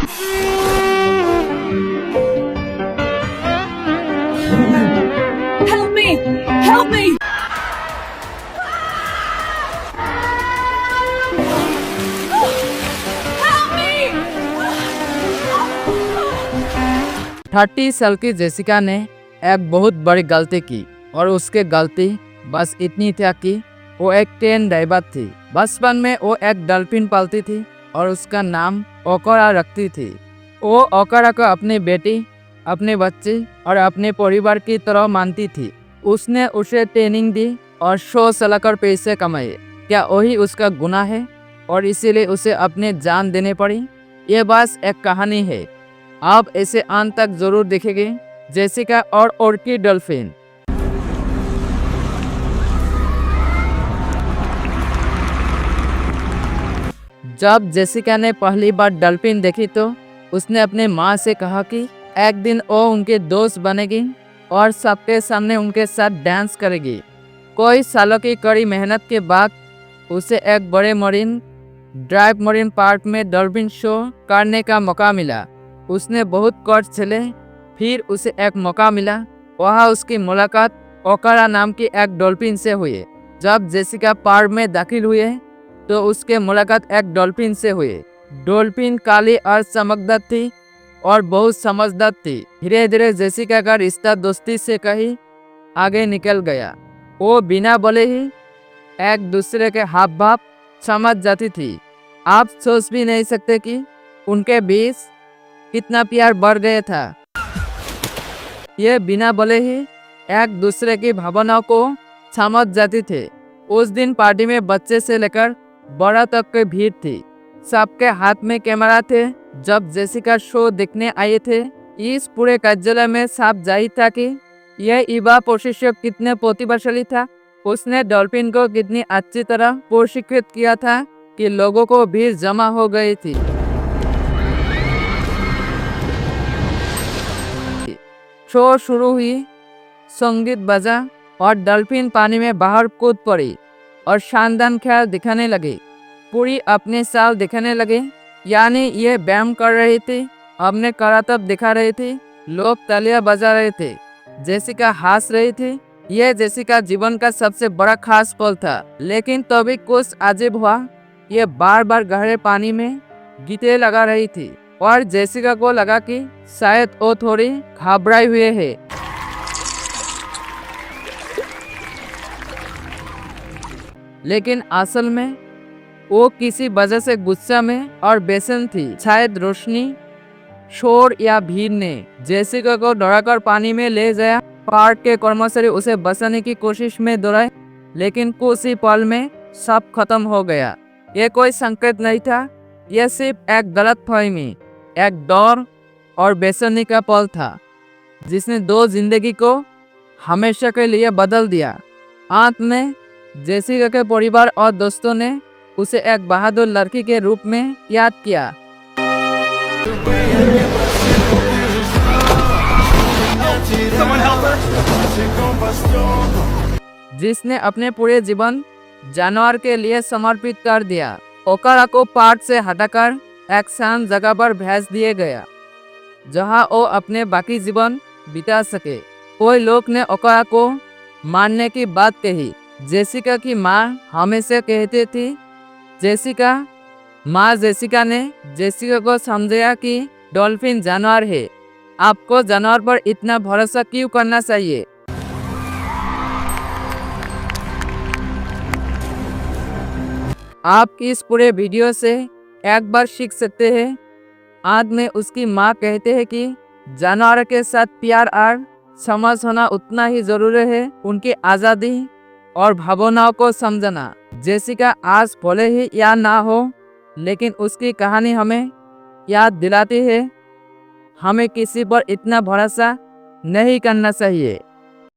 Help me! Help me! Help me! 30 साल की Jessica ने एक बहुत बड़ी गलती की और उसके गलती बस इतनी थी कि वो एक ट्रेन ड्राइवर थी। बचपन में वो एक डॉल्फिन पालती थी और उसका नाम ओकरा रखती थी। वो ओकरा को अपनी बेटी, अपने बच्चे और अपने परिवार की तरह मानती थी। उसने उसे ट्रेनिंग दी और शो चलाकर पैसे कमाए। क्या वही उसका गुनाह है और इसीलिए उसे अपने जान देने पड़ी? ये बस एक कहानी है। आप इसे अंत तक जरूर देखेंगे। जेसिका और ऑर्किड डॉल्फिन। जब जेसिका ने पहली बार डॉल्फिन देखी तो उसने अपने माँ से कहा कि एक दिन वो उनके दोस्त बनेगी और सबके सामने उनके साथ डांस करेगी। कई सालों की कड़ी मेहनत के बाद उसे एक बड़े मरीन ड्राइव मरीन पार्क में डॉल्फिन शो करने का मौका मिला। उसने बहुत कष्ट झेले, फिर उसे एक मौका मिला। वहाँ उसकी मुलाकात ओकरा नाम की एक डॉल्फिन से हुई। जब जेसिका पार्क में दाखिल हुए तो उसके मुलाकात एक डॉल्फिन से हुई। डॉल्फिन काली और चमकदार थी और बहुत समझदार थी। धीरे धीरे जेसिका का रिश्ता दोस्ती से कहीं आगे निकल गया। वो बिना बोले ही एक दूसरे के हाव भाव समझ जाती थी। आप सोच भी नहीं सकते कि उनके बीच कितना प्यार बढ़ गया था। ये बिना बोले ही एक दूसरे की भावनाओं को समझ जाती थे। उस दिन पार्टी में बच्चे से लेकर बड़ा तक की भीड़ थी। सबके हाथ में कैमरा थे। जब जेसिका शो देखने आए थे, इस पूरे कार्यालय में साफ जाहिर था कि यह युवा प्रशिक्षक कितने प्रतिभाशाली था। उसने डॉल्फिन को कितनी अच्छी तरह प्रशिक्षित किया था कि लोगों को भीड़ जमा हो गई थी। शो शुरू हुई, संगीत बजा और डॉल्फिन पानी में बाहर कूद पड़ी और शानदार खेल दिखाने लगे। पूरी अपने साल दिखाने लगे, यानी ये व्यायाम कर रही थी, अपने करातब दिखा रही थी, लोग तालियां बजा रहे थे, जेसिका हंस रही थी। यह जेसिका जीवन का सबसे बड़ा खास पल था। लेकिन तभी कुछ अजीब हुआ। ये बार बार गहरे पानी में गीते लगा रही थी और जेसिका को लगा कि शायद वो थोड़ी घबराई हुई है। लेकिन असल में वो किसी वजह से गुस्सा में और बेचैन थी। शायद रोशनी, शोर या भीड़ ने जेसिका को डराकर पानी में ले जाया। पार्क के कर्मचारी उसे बचाने की कोशिश में दौड़ाए, लेकिन कुछ ही पल में सब खत्म हो गया। ये कोई संकेत नहीं था, यह सिर्फ एक गलतफहमी, एक डर और बेचैनी का पल था जिसने दो जिंदगी को हमेशा के लिए बदल दिया। अंत में जेसिका के परिवार और दोस्तों ने उसे एक बहादुर लड़की के रूप में याद किया, जिसने अपने पूरे जीवन जानवर के लिए समर्पित कर दिया। ओकरा को पार्क से हटाकर एक शांत जगह पर भेज दिया गया जहां वो अपने बाकी जीवन बिता सके। कोई लोग ने ओकरा को मारने की बात कही। जेसिका की माँ हमेशा कहती थी जेसिका ने जेसिका को समझाया कि डॉल्फिन जानवर है, आपको जानवर पर इतना भरोसा क्यों करना चाहिए। आप इस पूरे वीडियो से एक बार सीख सकते हैं। अंत में उसकी माँ कहते हैं कि जानवर के साथ प्यार और समझ होना उतना ही जरूरी है, उनकी आज़ादी और भावनाओं को समझना। जेसिका आज भले ही याद ना हो, लेकिन उसकी कहानी हमें याद दिलाती है हमें किसी पर इतना भरोसा नहीं करना चाहिए।